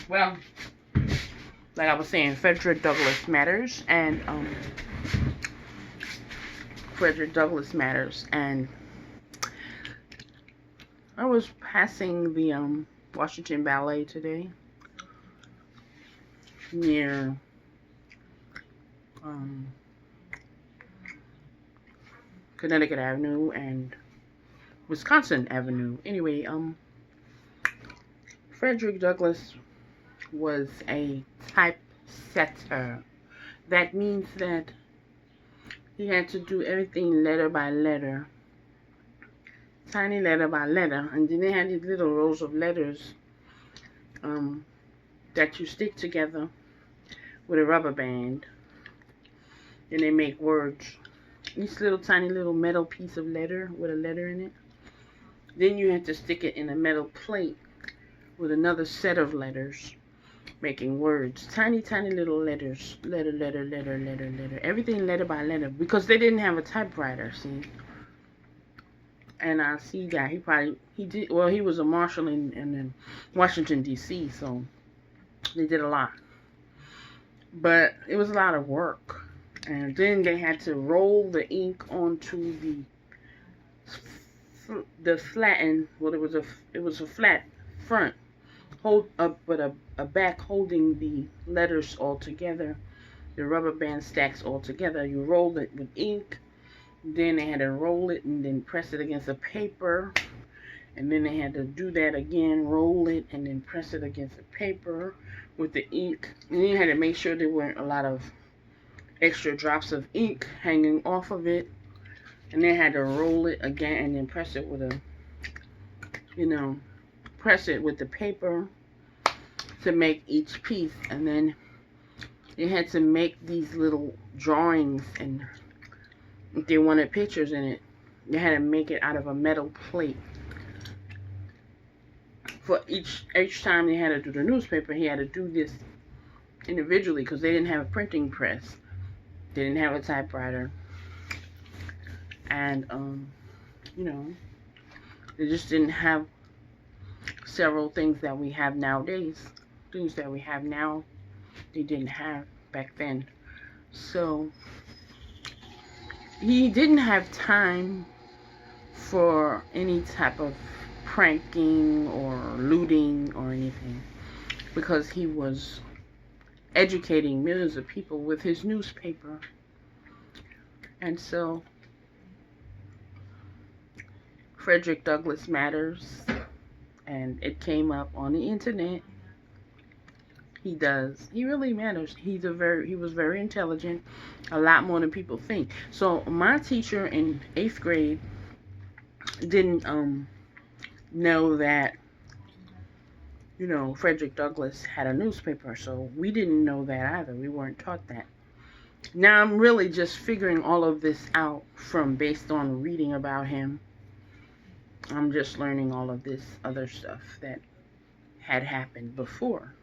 Well, like I was saying, Frederick Douglas matters, and Frederick Douglass matters, and I was passing the Washington Ballet today near Connecticut Avenue and Wisconsin Avenue. Anyway, Frederick Douglass was a typesetter. That means that he had to do everything letter by letter, tiny letter by letter, and then they had these little rows of letters that you stick together with a rubber band. Then they make words. Each little tiny little metal piece of letter with a letter in it. Then you have to stick it in a metal plate with another set of letters, making words. Tiny, tiny little letters. Letter, letter, letter, letter, letter. Everything letter by letter. Because they didn't have a typewriter, see. And I see that he was a marshal in Washington, D.C., so they did a lot. But it was a lot of work. And then they had to roll the ink onto the flattened, well, it was a flat front, but a back holding the letters all together, the rubber band stacks all together. You rolled it with ink, then they had to roll it and then press it against the paper, and then they had to do that again, roll it and then press it against the paper with the ink, and then you had to make sure there weren't a lot of extra drops of ink hanging off of it, and then had to roll it again and then press it with the paper to make each piece. And then they had to make these little drawings, and if they wanted pictures in it, they had to make it out of a metal plate. For each time they had to do the newspaper, he had to do this individually because they didn't have a printing press. They didn't have a typewriter. And, they just didn't have several things that we have nowadays. Things that we have now, they didn't have back then. So, he didn't have time for any type of pranking or looting or anything, because he was educating millions of people with his newspaper. And so Frederick Douglass matters, and it came up on the internet. He does. He really matters. He was very intelligent, a lot more than people think. So my teacher in 8th grade didn't know that Frederick Douglass had a newspaper, so we didn't know that either. We weren't taught that. Now I'm really just figuring all of this out based on reading about him. I'm just learning all of this other stuff that had happened before.